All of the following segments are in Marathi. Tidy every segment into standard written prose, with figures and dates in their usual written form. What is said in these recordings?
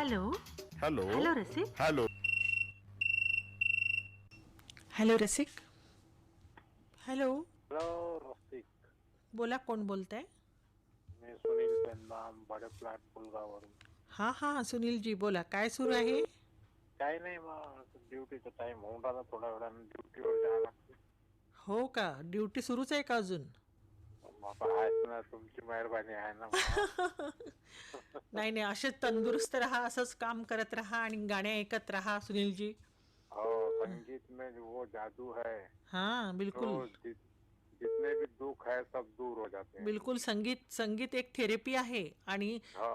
हॅलो. हॅलो. हॅलो रसिक. हॅलो. हॅलो रसिक. हॅलो. हॅलो रसिक. बोला, कोण बोलतंय? मी सुनील पेंदाम, भाडे फ्लॅट पुलगाववरून. हां हां सुनीलजी बोला, काय सुरू आहे? काही नाही, मग ड्युटीचा टाइम होऊन राहिला, थोड्या वेळानं ड्युटीवर जायला लागते. हो का, ड्युटी सुरूच आहे का अजून? बाबा आहेच ना, तुमची मेहरबानी आहे ना मग. नाही नाही, असेच तंदुरुस्त राहा, असंच काम करत राहा आणि गाणे ऐकत राहा सुनीलजी. हो, संगीत में जो वो जादू है, हां बिलकुल. तो जितने भी दुख है सब दूर हो जाते हैं. बिलकुल, संगीत संगीत एक थेरपी आहे. आणि हो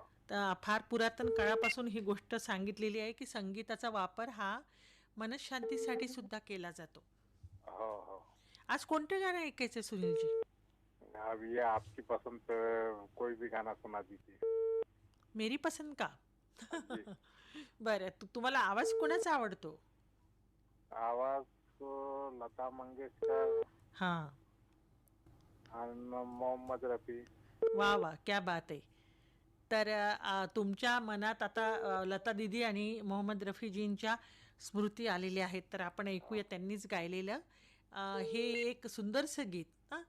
फार पुरातन काळापासून ही गोष्ट सांगितलेली आहे की संगीताचा वापर हा मनशांतीसाठी सुद्धा केला जातो. हो हो. आज कोणते गाणं ऐकायचं सुनीलजी? अब ये आपकी पसंद कोई भी गाना सुना दीजिए. मेरी पसंद का? जी. बरं, तुम्हाला आवाज कोणाचा आवडतो? आवाज तो लता मंगेशकर हां. आणि मोहम्मद रफी. वा वा, क्या बात आहे. तर तुमच्या मनात आता लता दीदी आणि मोहम्मद रफीजींच्या स्मृती आलेल्या आहेत, तर आपण ऐकूया त्यांनीच गायलेलं हे एक सुंदरसं गीत. हां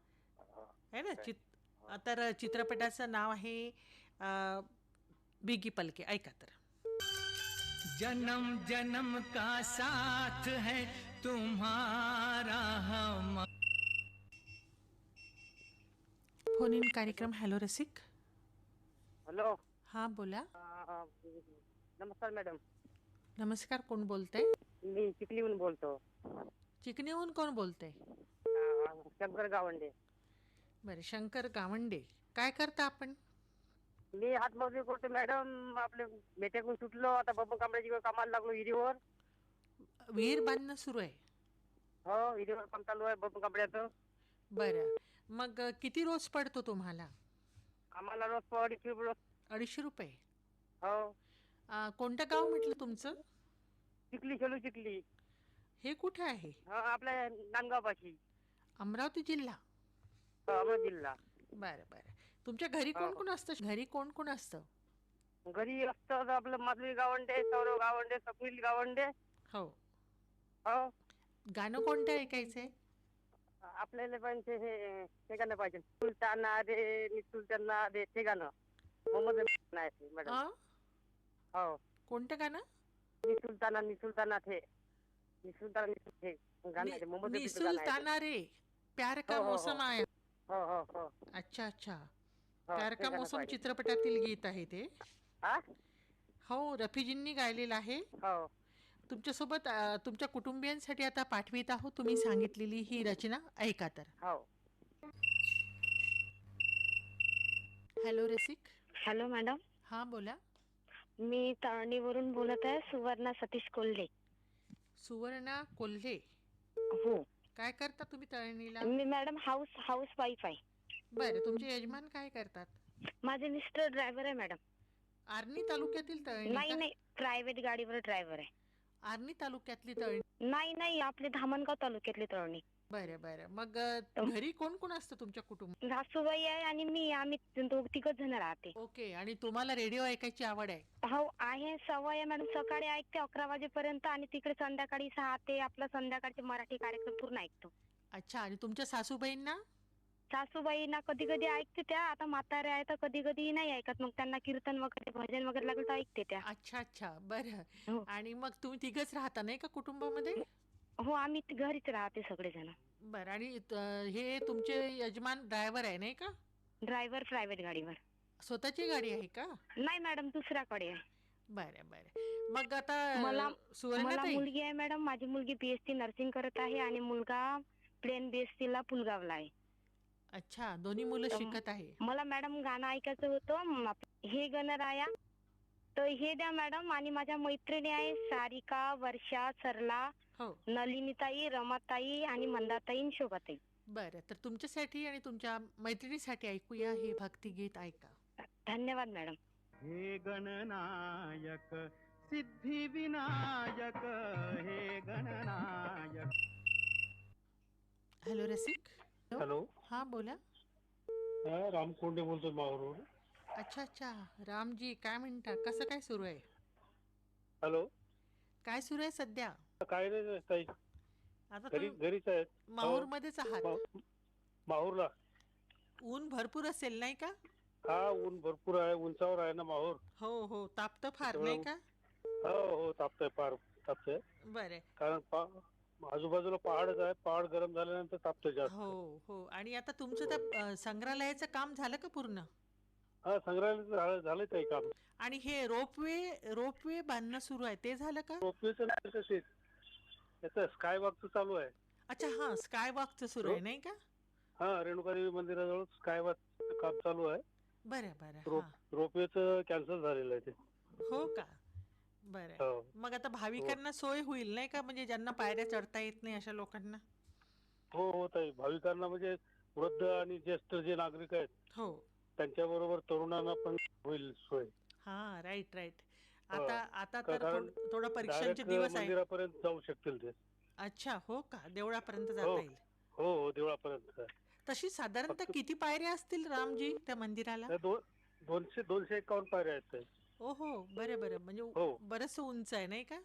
आहे ना. तर चित्रपटाचं नाव आहे बिगी पलके. ऐका तर. जन्म जन्म का साथ है तुम्हारा हम. फोन इन कार्यक्रम. हॅलो रसिक. हॅलो. हां बोला. नमस्कार मॅडम. नमस्कार, कोण बोलतंय? मी चिखलीहून बोलतो. चिकणीहून कोण बोलतंय? शंकर गावंडे. बरं, शंकर गावंडे. काय करता आपण? मी हातमजुरी करतो मॅडम. आपले मेट्याकडून सुटलो, आता बबन कांबळेजी कामाला लागलो विहिरीवर. विहीर बांधणं सुरू आहे? हो, विहिरीवर काम चालू आहे बबन कांबळ्याचं. बरं, मग किती रोज पडतो तुम्हाला? आम्हाला रोज 250 रुपये. 250 रुपये? हो. कोणतं गाव म्हटलं तुमचं? चिखली, शेलू चिखली. हे कुठे आहे? आपल्या नांदगाव पाशी. अमरावती जिल्हा? अमरावती जिल्हा. बरं बरं. तुमच्या घरी कोण कोण असतं? घरी कोण कोण असतं? घरी असतं आपलं माधुरी गावंडे, सौरव गावंडे, स्वप्नील गावंडे. हो. हो. गाणं कोणतं ऐकायचंय? आपल्याला पण ते गाणं पाहिजे. सुलताना रे नि सुलताना रे, ते गाणं. मोहम्मद रफी आहे मॅडम. हो. कोणतं गाणं? नि सुलताना थे. नि सुलताना थे गाणं आहे, मोहम्मद रफीचं गाणं आहे. निसुलताना रे प्यार का हो, हो, हो. मौसम आया. हो हो हो. अच्छा अच्छा. हो, प्यार ते का गाणं मौसम पाहिजे. चित्रपटातील गीत आहे ते. हा? हो, रफीजींनी गायलेलं आहे. हो. तुमच्यासोबत तुमच्या कुटुंबियांसाठी आता पाठवित आहोत तुम्ही सांगितलेली ही रचना. ऐका तर. हो. हॅलो रसिक. Hello madam. हां बोला. मी तळणीवरून बोलत आहे, सुवर्णा सतीश कोल्हे. सुवर्णा कोल्हे. हो. काय करता तुम्ही तळणीला? मी मॅडम हाऊस वाईफ आहे. बरं, तुमचे यजमान काय करतात? माझे मिस्टर ड्रायव्हर आहे मॅडम. आर्णी तालुक्यातील तळणी नाही का? नाही, प्रायव्हेट गाडीवर ड्रायव्हर आहे. आर्णी तालुक्यातली तळणी? नाही नाही, आपले धामणगाव तालुक्यातली तळणी. बरं बरं. मग घरी कोण कोण असतं तुमच्या कुटुंबात? सासूबाई आहे आणि मी, आम्ही तिघच जण राहते. ओके. आणि तुम्हाला रेडिओ ऐकायची आवड आहे? हो आहे, सवय आहे मॅडम. सकाळी ऐकते 11 वाजेपर्यंत आणि तिकडे संध्याकाळी 6 ते आपला संध्याकाळचे मराठी कार्यक्रम पूर्ण ऐकतो. अच्छा. आणि तुमच्या सासूबाईंना? सासूबाईंना कधी कधी ऐकते त्या, आता म्हाताऱ्या आहे तर कधी कधी नाही ऐकत. मग त्यांना कीर्तन वगैरे भजन वगैरे लागलं तर ऐकते त्या. अच्छा अच्छा. बरं. हो. आणि मग तुम्ही तिघच राहता नाही का कुटुंबामध्ये? हो, आम्ही घरीच राहते सगळेजण. बरं. आणि हे तुमचे यजमान ड्रायव्हर आहे नाही का? ड्रायव्हर प्रायव्हेट गाडीवर. स्वतःची गाडी आहे का? नाही मॅडम, दुसऱ्याकडे आहे. बरं बरं. मग आता मला सुवर्णाताई, मुलगी आहे मॅडम. माझी मुलगी बीएससी नर्सिंग करत आहे आणि मुलगा प्लेन बीएससी ला पुलगावला आहे. अच्छा, दोन्ही मुलं शिकत आहे. मला मॅडम गाणं ऐकायचं होतं, हे गणराया. तर हे द्या मॅडम. आणि माझ्या मैत्रिणी आहे सारिका, वर्षा, सरला, हो. नलिनीताई, रमाताई आणि मंदाताई, शोभाताई. बरं, तर तुमच्यासाठी आणि तुमच्या मैत्रिणीसाठी ऐकूया हे भक्तिगीत. ऐका. धन्यवाद मॅडम. हे गणनायक सिद्धी विनायक, हे गणनायक. हॅलो रसिक. हॅलो. हां बोला. रामकोंडे बोलतो माहूरवरून. अच्छा अच्छा. रामजी, काय म्हणता? कसं काय सुरू आहे? हॅलो. काय सुरू आहे सध्या? काय नाही ताई, आता घरी तुम्ही घरीच आहेत. माहूर मध्येच आहात. माहूरला. ऊन भरपूर असेल नाही का? हा, ऊन भरपूर आहे, उंचावर आहे ना माहूर. हो हो, तापतं फार त्याच्यामुळे नाही का? हो हो, तापतंय, फार तापतंय. बरं. कारण आजूबाजूला पहाडच आहे, पहाड गरम झाल्यानंतर तापतंय जास्त. हो हो. आणि आता तुमचं त्या संग्रहालयाचं काम झालं का पूर्ण? हा, संग्रहालय झालंय ताई काम. आणि हे रोपवे बांधणं सुरू आहे, ते झालं का? रोपवेचं नाही, तसेच याचं स्काय वॉकचं चालू आहे. अच्छा, हा, स्काय वॉकचं सुरू आहे नाही का? हा, रेणुकादेवी मंदिराजवळ स्काय वॉकचं काम चालू आहे. बरं बरं. हा. रोपवेचं कॅन्सल झालेलं आहे ते. हो का? बरं. हो. मग आता भाविकांना सोय होईल नाही का, म्हणजे ज्यांना पायऱ्या चढता येत नाही अशा लोकांना? हो हो ताई, भाविकांना म्हणजे वृद्ध आणि ज्येष्ठ जे नागरिक आहेत हो. त्यांच्याबरोबर तरुणांना पण होईल सोय. हा, राईट राईट. हो. आता तर कारण थोडं परीक्षांचे डायरेक्ट दिवस आहे. मंदिरापर्यंत जाऊ शकतील ते. अच्छा, हो का? देवळापर्यंत हो जाता येईल. हो हो, देवळापर्यंत. तशी साधारणतः फक्त किती पायऱ्या असतील रामजी त्या मंदिराला? त्या 251 पायऱ्या आहेत ताई. ओ हो, बरं बरं. म्हणजे हो. बरंच उंच आहे नाही का?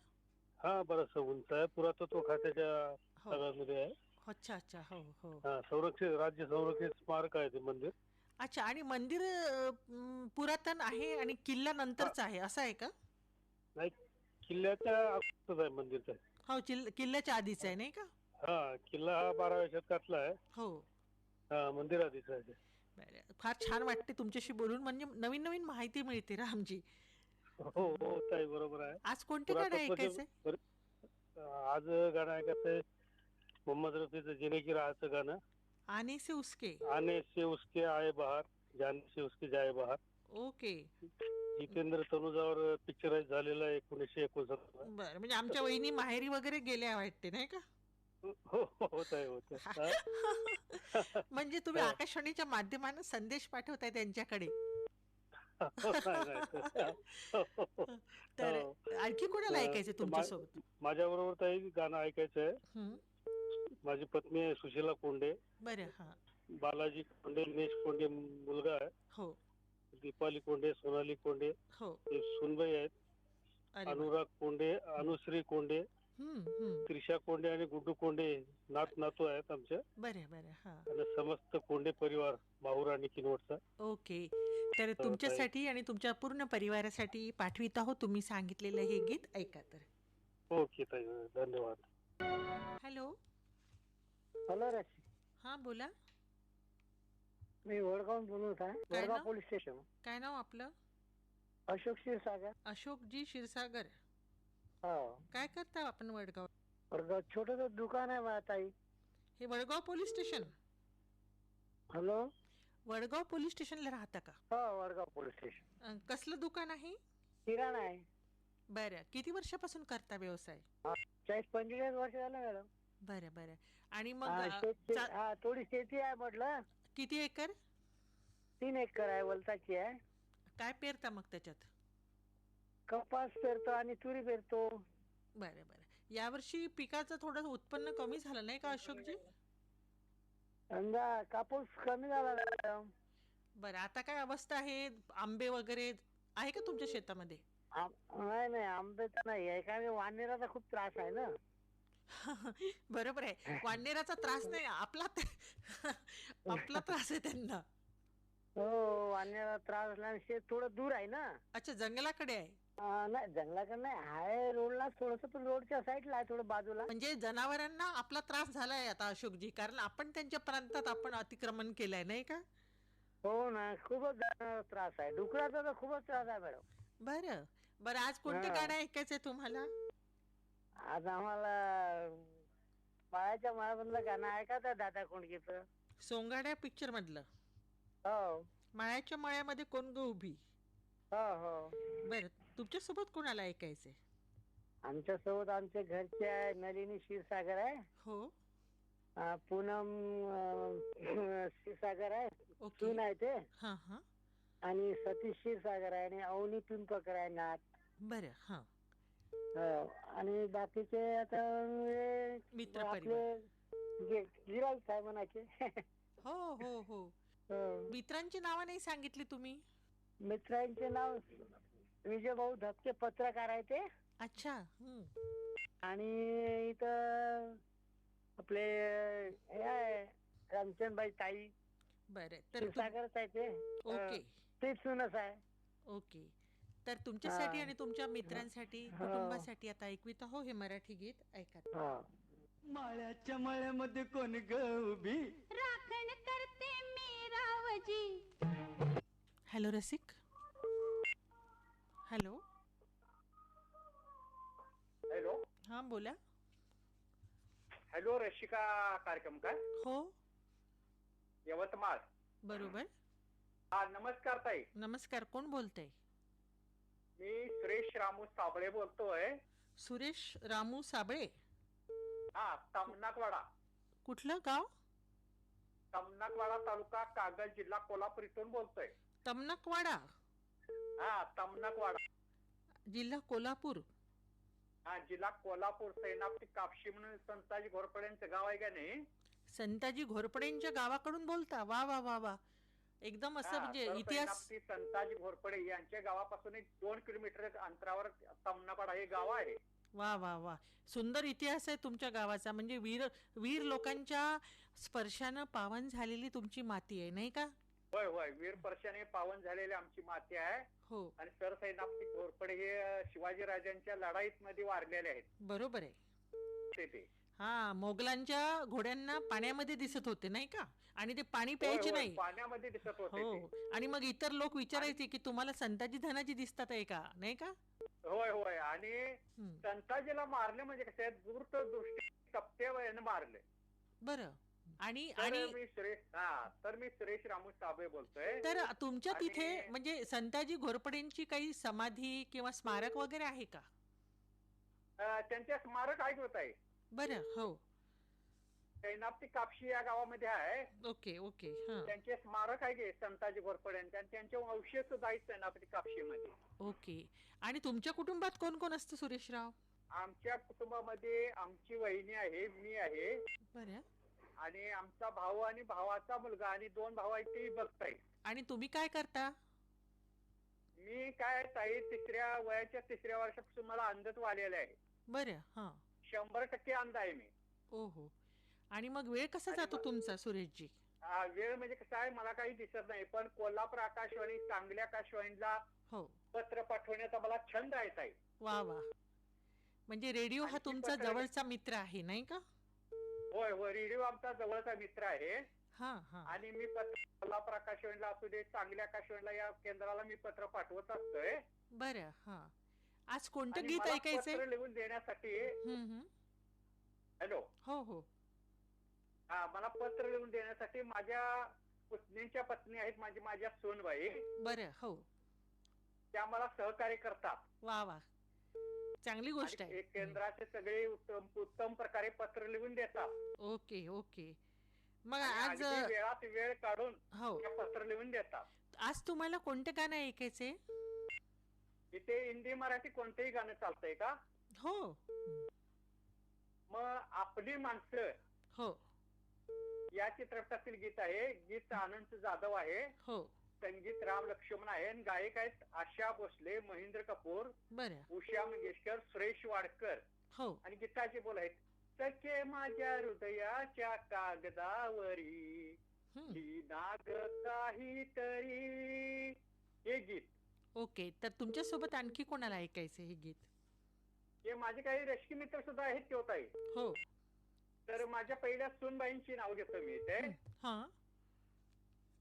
हा, बरंच उंच आहे, पुरातत्व खात्याच्या हो. ताब्यामध्ये आहे. अच्छा अच्छा. हो हो. हा, राज्य संरक्षित स्मारक आहे ते मंदिर. अच्छा. आणि मंदिर पुरातन आहे आणि किल्ला नंतरचा आहे असं आहे का? नाही, किल्ल्याच्या अगोदरच आहे मंदिर ते. हो, किल्ल्याच्या आधीच आहे नाही का? हा, किल्ला हा 12व्या शतकातला आहे. हो. हा, मंदिर आधीच आहे ते. बरं. फार छान वाटते तुमच्याशी बोलून, म्हणजे नवीन नवीन माहिती मिळते रामजी. हो हो ताई, बरोबर आहे. आज कोणते गाणं ऐकायचंय? आज गाणं ऐकायचंय मोहम्मद रफीचं जिने की राहचं गाणं. आने से उसके. आने से उसके आए बहार, जाने से उसके जाए बहार. ओके. जितेंद्र तनुजावर पिक्चराइज झालेला आहे 1969. बरं. म्हणजे आमच्या वहिनी माहेरी वगैरे गेल्या वाटते नाही का? हो हो, होत आहे. म्हणजे तुम्ही आकाशवाणीच्या माध्यमाने संदेश पाठवताय त्यांच्याकडे. तर आणखी कोणाला ऐकायचंय तुमच्यासोबत? माझ्या बरोबर ताई गाणं ऐकायचंय. हं. माझी पत्नी आहे सुशीला कोंडे, बरं. हा. बालाजी कोंडे, दिनेश कोंडे मुलगा आहे, हो दीपाली कोंडे, सोनाली कोंडे हो. ते सुनबाई आहेत, अरे वा. अनुराग कोंडे, अनुश्री कोंडे, हं. त्रिशा कोंडे आणि गुड्डू कोंडे नातू आहेत आमच्या. बरं बरं. हा. आणि समस्त कोंडे परिवार माहूर आणि किनवटचा. ओके. तर तुमच्यासाठी आणि तुमच्या पूर्ण परिवारासाठी पाठवित आहोत तुम्ही सांगितलेलं हे गीत, ऐका तर. ओके ताई, धन्यवाद. हॅलो. हॅलो रे, हा, बोला. मी वडगावून बोलत आहे, काय वडगाव नाव? Police station. काय नाव आपलं? अशोक क्षीरसागर. अशोकजी क्षीरसागर. हो. काय करता आपण वडगाव? वडगाव छोटस दुकान आहे माझ्या ताई. हे Vadgaon police station? Hello. Vadgaon police स्टेशनला राहता का? हो, वडगाव पोलीस स्टेशन. कसलं दुकान आहे? किराणा आहे. बरं. किती वर्षापासून करता व्यवसाय? 40-45 वर्ष झालं मॅडम. बरं बरं. आणि मग थोडी शेती आहे म्हटलं. किती एकर? 3 एकर आहे, वलताची आहे. काय पेरता मग त्याच्यात? कपास पेरतो आणि तुरी पेरतो. बरं बरं. यावर्षी पिकाचं थोडं उत्पन्न कमी झालं नाही का अशोकजी? यंदा कापूस कमी झाला मॅडम. बरं. आता काय अवस्था आहे? आंबे वगैरे आहे का तुमच्या शेतामध्ये? नाही, आंबे तर नाही आहे, कारण वानेराचा खूप त्रास आहे ना. बरोबर आहे. वाननेराचा त्रास नाही, आपला आपला त्रास आहे त्यांना. हो, वानेराचा त्रास असल्याने शेत थोडं दूर आहे ना. अच्छा, जंगलाकडे आहे. नाही, जंगलाकडे नाही आहे, रोडला थोडस, पण रोडच्या साईडला आहे, थोडं बाजूला. म्हणजे जनावरांना आपला त्रास झालाय आता अशोकजी, कारण आपण त्यांच्या प्रांतात आपण अतिक्रमण केलंय नाही का? हो ना, खूपच त्रास आहे, डुकराचा तर खूपच त्रास आहे मॅडम. बरं बरं. आज कोणते गाणं ऐकायचंय तुम्हाला? आज आम्हाला माळ्याच्या माळ्यामधलं गाणं ऐकायचं दादा कोंडकेचं. सोंगाड्या पिक्चर मधलं? हो माळ्याच्या मळ्यामध्ये कोण ग उभी. हो हो. बरं. तुमच्यासोबत कोणाला ऐकायचंय? आमच्या सोबत आमचे घरचे आहे, नलिनी क्षीरसागर आहे. हो. पूनम क्षीरसागर आहे, ओके. सून आहे ते. हा हा. आणि सतीश क्षीरसागर आहे आणि अवनी पिंपकर आहे नाथ. बरं. हा. आणि बाकीचे आता मित्र आपले गिराईक आहे म्हणायचे. हो हो हो. मित्रांची नावं नाही सांगितली तुम्ही? मित्रांचे नाव विजय भाऊ धपके, पत्रकार आहे ते. अच्छा. आणि इथं आपले हे आहे रामचंदबाई ताई बरं. तर क्षीरसागरच आहे ते. ओके. ते सुनच आहे. ओके. तर तुमच्यासाठी हा. आणि तुमच्या मित्रांसाठी, हो. कुटुंबासाठी आता ऐकवित हो हे मराठी गीत. ऐका. हा. माळ्याच्या मळ्यामध्ये कोण ग उभी? राखण करते मी रावजी. हॅलो रसिक. हॅलो. हॅलो हां बोला. हॅलो रशिका कार्यक्रम काय हो यवतमाळ. बरोबर. हा नमस्कार ताई. नमस्कार. कोण बोलतंय? मी सुरेश रामू साबळे बोलतोय. सुरेश रामू साबळे. हा तमनाकवाडा. कुठलं गाव? तमनाकवाडा तालुका कागल जिल्हा कोल्हापूर इथून बोलतोय. तमनकवाडा हा तमनाकवाडा जिल्हा कोल्हापूर. हा जिल्हा कोल्हापूर. सेनापती कापशी म्हणून संताजी घोरपड्यांचं गाव आहे का नाही? संताजी घोरपडेंच्या गावाकडून बोलता? वा वा वा वा. एकदम असं हा, म्हणजे तर इतिहास. सेनापती संताजी घोरपडे यांच्या गावापासून 2 किलोमीटर अंतरावर तमनाकवाडा हे गाव आहे. वा वा वा. सुंदर इतिहास आहे तुमच्या गावाचा. म्हणजे वीर वीर लोकांच्या स्पर्शानं पावन झालेली तुमची माती आहे नाही का? होय होय वीर परशाने पावन झालेली आमची माती आहे. हो आणि सरसेनापती घोरपडे हे शिवाजी राजांच्या लढाईत मध्ये वारलेले आहेत बरोबर आहे. ते. हा मोगलांच्या घोड्यांना पाण्यामध्ये दिसत होते नाही का? आणि ते पाणी होय, प्यायचे होय, नाही. पाण्यामध्ये दिसत होते हो. ते. आणि मग इतर लोक विचारायचे की तुम्हाला संताजी धनाजी दिसतात आहे का नाही का? होय होय आणि हम्म. संताजीला मारले म्हणजे कसं दूरत दृष्टी सप्तेवयानं मारले. बरं. आणि तर आणि मी सुरेश रामू साबळे बोलतोय. तर तुमच्या आणि- तिथे म्हणजे संताजी घोरपडेंची काही समाधी किंवा स्मारक वगैरे आहे का? त्यांचे स्मारक ऐकवत आहे. बरं. हो. सैनापती कापशी या गावामध्ये आहे. Okay okay. हा. त्यांचे स्मारक आहे की संताजी घोरपडे आणि त्यांचे वंशज सुद्धा आहेत सैनापती कापशी मध्ये. ओके. आणि तुमच्या कुटुंबात कोण कोण असतं सुरेशराव? आमच्या कुटुंबामध्ये आमची वहिनी आहे, मी आहे बरं. आणि आमचा भाऊ आणि भावाचा मुलगा आणि 2 भाऊ आहेत ते बघताय. आणि तुम्ही काय करता? मी काय ताई वयाच्या 3ऱ्या वर्षापासून मला अंधत्व आलेलं आहे. बरं. हा. 100% अंध आहे मी. ओहो. आणि मग वेळ कसा आणि जातो मग- तुमचा सुरेशजी? वेळ म्हणजे कसं आहे मला काही दिसत नाही पण कोल्हापूर आकाशवाणी सांगली आकाशवाणीला हो. पत्र पाठवण्याचा मला छंद आहे ताई. वा वा. म्हणजे रेडिओ हा आणि ती तुमचा पत्र- जवळचा मित्र आहे नाही का? होय होय रेडिओ आमचा जवळचा मित्र आहे. हा हा. आणि मी पत्र कोल्हापूर आकाशवाणीला असू दे सांगली आकाशवाणीला या केंद्राला मी पत्र पाठवत असतोय. बरं. हा. आज कोणतं आणि गीत मला ऐकायचंय? पत्र लिहून देण्यासाठी हम्म. हॅलो हो हो. मला पत्र लिहून देण्यासाठी माझ्या पुतणीच्या पत्नी आहेत माझ्या सोनबाई. बरं. हो. त्या मला सहकार्य करतात. वा वा. चांगली गोष्ट आणि आहे. केंद्राचे सगळे उत्तम प्रकारे पत्र लिहून देतात. Okay okay. मग आणि आज अगदी वेळात वेळ काढून हो त्या पत्र लिहून देतात. आज तुम्हाला कोणते गाणं ऐकायचे? इथे हिंदी मराठी कोणतेही गाणं चालतंय का? हो मग आपली माणसं हो या चित्रपटातील गीत आहे. गीत आनंद जाधव आहे, हो. संगीत राम लक्ष्मण आहे आणि गायक आहेत आशा भोसले, महेंद्र कपूर, बरं. उषा मंगेशकर, सुरेश वाडकर हो. आणि गीताचे बोल आहेत सखे माझ्या हृदयाच्या कागदावरी हम्म. ही नाग काहीतरी हे गीत. ओके. तर तुमच्यासोबत आणखी कोणाला ऐकायचे हे गीत? हे माझे काही रश्की मित्र सुद्धा आहेत तेवताई. हो. तर माझ्या पहिल्या सूनबाईंची नाव घेतो मी इथे. हा.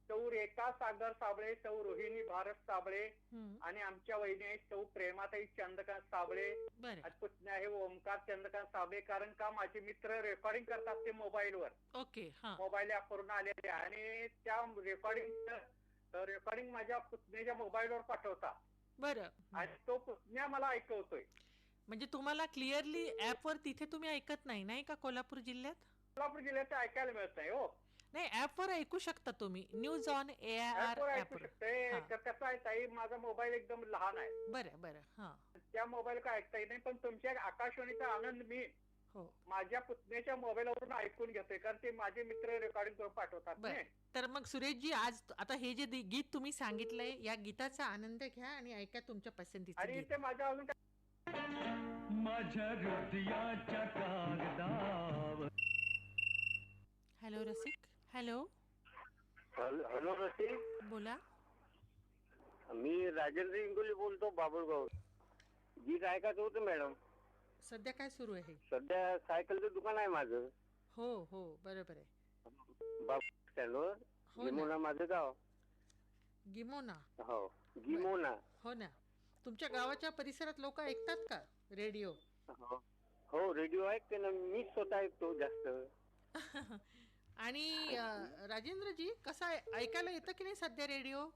सौ रेखा सागर साबळे, सौ रोहिणी भारत साबळे हम्म. आणि आमच्या वहिनी आहेत सौ प्रेमाताई चंद्रकांत साबळे बरं. आणि पुतण्या आहे ओमकार चंद्रकांत साबळे. कारण का माझे मित्र रेकॉर्डिंग करतात ते मोबाईलवर, ओके. हा. मोबाईल ऍप वरून आलेले आणि त्या रेकॉर्डिंग माझ्या पुतण्याच्या मोबाईलवर पाठवतात बरं. आणि तो पुतण्या मला ऐकवतोय. म्हणजे तुम्हाला क्लिअरली ऍपवर तिथे तुम्ही ऐकत नाही नाही का कोल्हापूर जिल्ह्यात? कोल्हापूर जिल्ह्यात ऐकायला मिळत नाही हो. नाही ऍपवर ऐकू शकता तुम्ही. न्यूज ऑन AIR ऍपवर ऐकू ऍपवर. शकते. हा. तर कसं आहे ताई माझा मोबाईल एकदम लहान आहे, बरं बरं. हा. त्या मोबाईल का ऐकता येत नाही. पण तुमच्या आकाशवाणीचा आनंद मी हो. माझ्या पुतण्याच्या मोबाईलवरून ऐकून घेतोय कारण ते माझे मित्र रेकॉर्डिंग करून पाठवतात. बरं. तर मग सुरेशजी आज आता हे जे गीत तुम्ही सांगितलंय या गीताचा आनंद घ्या आणि ऐका तुमच्या पसंतीचं आणि गीत. इथे माझ्या अजून माझ्या हृदयाच्या कागदावर. हॅलो रसिक. हॅलो, हॅलो रसिक, बोला. मी राजेंद्र इंगोले बोलतो बाबुळगाव. गीत ऐकायचं होतं मॅडम. सध्या काय सुरू आहे? सध्या सायकलचं दुकान आहे माझं हो हो, बरोबर आहे. बाबू स्टँडवर. हो ना. गिमोना माझं गाव. गिमोना. हो, गिमोना. हो ना. तुमच्या गावाच्या परिसरात लोक ऐकतात का रेडिओ? हो हो, रेडिओ ऐकते ना, मी स्वतः ऐकतो जास्त. आणि राजेंद्रजी, कसा ऐकायला येतं की नाही सध्या रेडिओ?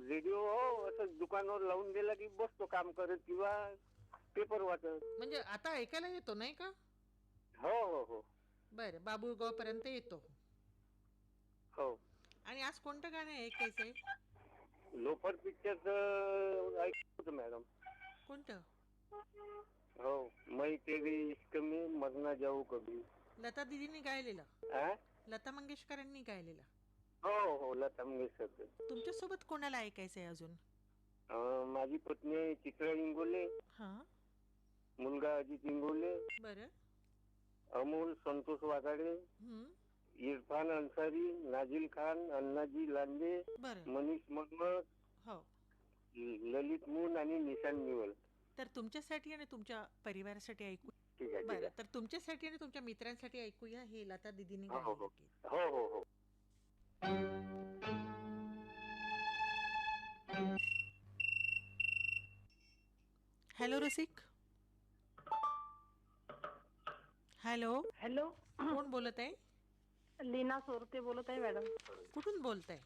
रेडिओ हो, असं दुकानावर लावून दिला की बसतो काम करत किंवा पेपर वाचत. म्हणजे आता ऐकायला येतो नाही का? हो हो हो बरं, बाबुळगाव पर्यंत येतो. हो. आणि आज कोणतं गाणं ऐकायचंय? लोफर पिक्चरचं ऐकत होतं मॅडम. कोणतं? हो, मै तेरी इश्क में मरना जाऊ कभी. लता दीदींनी गायलेलं. आ? लता मंगेशकरांनी गायलेलं. हो हो, लता मंगेशकर. तुमच्यासोबत कोणाला ऐकायचंय अजून? माझी पत्नी चित्रा इंगोले, हा, मुलगा अजित इंगोले, बरं. अमोल संतोष वाघाडे, हम्म, इरफान अन्सारी, नाजिल खान, अण्णाजी लांडे, बरं. मनीष महम्मद, हो. ललित मून आणि निशान निवल. तर तुमच्यासाठी आणि तुमच्या परिवारासाठी ऐकू. ठीक आहे ठीक बरं, आहे. तर तुमच्यासाठी आणि तुमच्या मित्रांसाठी ऐकूया हे लता दीदींनी हो हो गायलेलं हो गीत. हो हो हो. हॅलो रसिक. हॅलो, हॅलो, कोण बोलत आहे? लीना सोरते बोलत आहे मॅडम, कुठून बोलताय?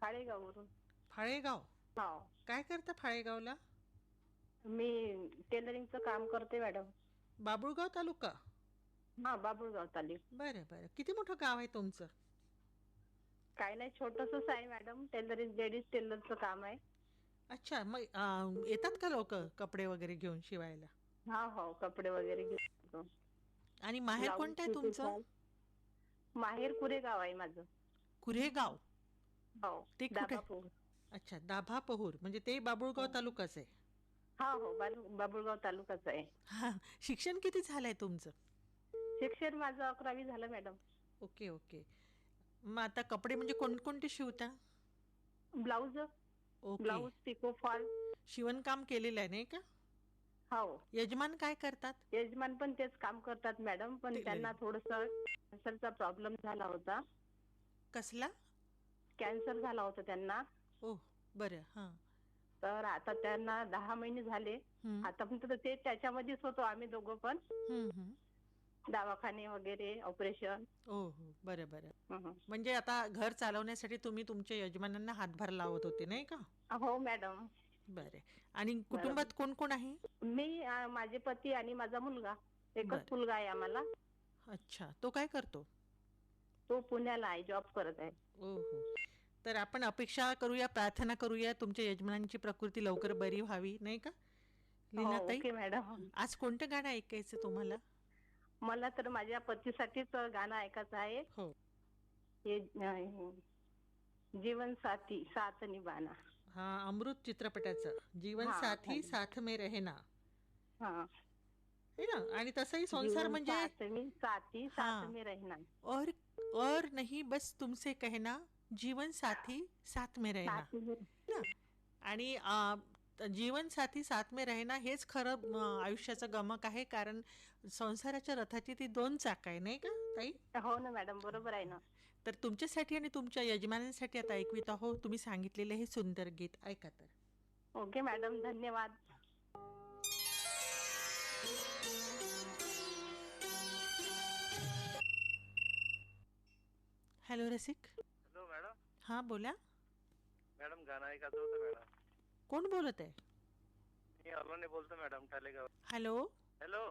फाळेगाववरून. फाळेगाव. हो, काय करता फाळेगावला? मी टेलरिंगचं काम करते मॅडम. बाबुळगाव तालुका. हा, बाबुळगाव तालुका. बरं बरं. किती मोठं गाव आहे तुमचं? काय नाही, छोटसच आहे मॅडम. टेलरिंग, लेडीज टेलरचं काम आहे. अच्छा, मग येतात का लोक कपडे वगैरे घेऊन शिवायला? हा हो, कपडे वगैरे घेतो. आणि माहेर ब्लाऊज कोणतं आहे शिवते तुमचं? चाल. माहेर कुरेगाव आहे माझं. कुरेगाव. हो, ते कुठे? दाबापूर. अच्छा, दाभापहूर, म्हणजे ते बाबुळगाव तालुकाच आहे. हा हो, बाबुळगाव तालुकाच आहे. हा, शिक्षण किती झालंय तुमचं? शिक्षण माझं 11वी झालं मॅडम. Okay okay. मग आता कपडे म्हणजे कोणकोणते शिवता? Blouse, okay. Blouse, pico fall. शिवणकाम केलेलं आहे नाही का? हो, यजमान काय करतात? यजमान पण तेच काम करतात मॅडम, पण टेलरिंग. त्यांना थोडस कॅन्सरचा प्रॉब्लेम झाला होता. कसला? कॅन्सर झाला होता त्यांना. ओ, बरं. हां. तर आता त्यांना 10 महिने झाले. हं, आतापर्यंत ते त्याच्यामध्येच होतो आम्ही दोघं पण. हं, हं. दवाखाने वगैरे, ऑपरेशन. ओ हो, बरं बरं. म्हणजे आता घर चालवण्यासाठी तुम्ही तुमच्या यजमानांना हातभार लावत होते नाही का? हो मॅडम. बरं. आणि कुटुंबात कोण कोण आहे? मी, माझे पती आणि माझा मुलगा. बरं. एकच मुलगा आहे आम्हाला. अच्छा, तो काय करतो? तो पुण्याला आहे, जॉब करत आहे. ओ हो. तर आपण अपेक्षा करूया, प्रार्थना करूया तुमच्या यजमानांची प्रकृती लवकर बरी व्हावी नाही का? हो, लीनाताई, ओके मॅडम. आज कोणतं गाणं ऐकायचं तुम्हाला? मला तर माझ्या पतीसाठीच गाणं ऐकायचं आहे. हो. हे जीवन साथी साथ निभाना. हा, अमृत चित्रपटाचं जीवन हा, साथी चालेल. साथ में रहना हा, है ना? आणि तसंही संसार जीवन म्हणजे साथी हाँ. साथ में रहना. और नहीं बस तुमसे कहना जीवन साथी साथ में रहना. साथ में. ना? आणि जीवन साथी साथ में रहना हेच खरं आयुष्याचं गमक आहे. कारण संसाराच्या रथाची ती 2 चाक आहे नाही का ताई? हो ना मॅडम, बरोबर आहे ना. तर तुमच्यासाठी आणि तुमच्या यजमानांसाठी आता ऐकवित आहो तुम्ही सांगितलेले हे सुंदर गीत. ऐका तर. ओके मॅडम, धन्यवाद. हॅलो रसिक. Hello madam. हां, बोला. मॅडम, गाणं ऐकायचं होतं मॅडम. कोण बोलत आहे? मी अलोने बोलतो मॅडम, ठालेगाव. हॅलो. हॅलो,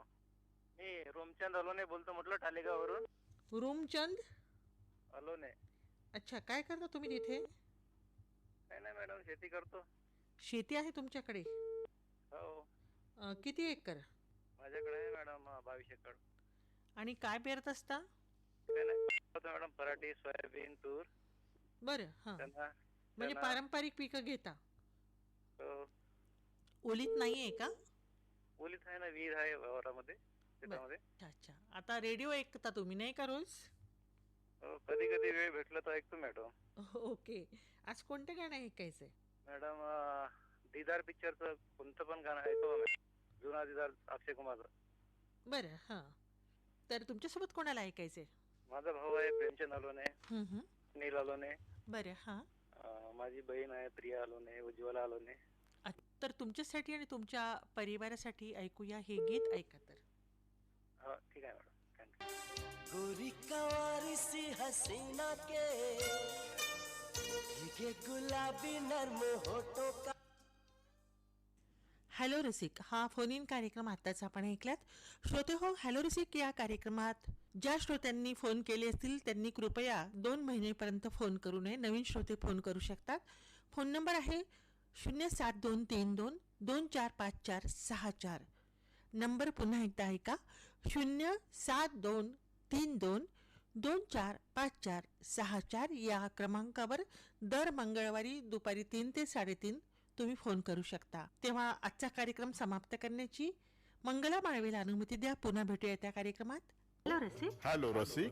मी रोमचंद अलोने बोलतो म्हटलं, ठालेगाववरून. रूमचंद. अलोने. अच्छा, काय करता तुम्ही तिथे? काय नाही मॅडम, शेती करतो. शेती आहे तुमच्याकडे? हो, किती एकर? माझ्याकडे आहे मॅडम 22 एकर. आणि काय पेरत असता? काय नाही होतं मॅडम, पराठी, सोयाबीन, तूर. बरं. हां, त्यांना म्हणजे पारंपरिक पिकं घेता. हो. ओलीत नाहीये का? ओलीत आहे ना, विहीर आहे वावरामध्ये शेतामध्ये. अच्छा अच्छा. आता रेडिओ ऐकता तुम्ही नाही का रोज? कधी कधी वेळ भेटला तर ऐकतो मॅडम. ओके. आज कोणतं गाणं ऐकायचंय? मॅडम दीदार पिक्चरचं कोणतं पण गाणं ऐकतो मॅडम. जुना दीदार अक्षय कुमारचं. बरं हां. तर तुमच्यासोबत कोणाला ऐकायचंय? माझा भाऊ आहे प्रेमचंद अलोने, नील अलोने. बरं हां. माझी बहीण आहे प्रिया अलोने, उज्ज्वला अलोने. तर तुमच्यासाठी आणि तुमच्या परिवारासाठी ऐकूया हे गीत. ऐका तर. ठीक आहे मॅडम, थँक्यू. गोरी कवारी सी हसीना के ये गुलाबी नर्म होठों का. हॅलो रसिक हा फोन इन कार्यक्रम आत्ताच आपण ऐकलात. श्रोते हो, हॅलो रसिक या कार्यक्रमात ज्या श्रोत्यांनी फोन केले असतील त्यांनी कृपया 2 महिनेपर्यंत फोन करू नये. नवीन श्रोते फोन करू शकतात. फोन नंबर आहे 07232245464. नंबर पुन्हा एकदा ऐका, 07232245464 या क्रमांकावर दर मंगळवारी दुपारी 3 ते 3:30 तुम्ही फोन करू शकता. तेव्हा आजचा कार्यक्रम समाप्त करण्याची मंगला माळवेला अनुमती द्या. पुन्हा भेटूया त्या कार्यक्रमात. हॅलो रसिक. हॅलो रसिक.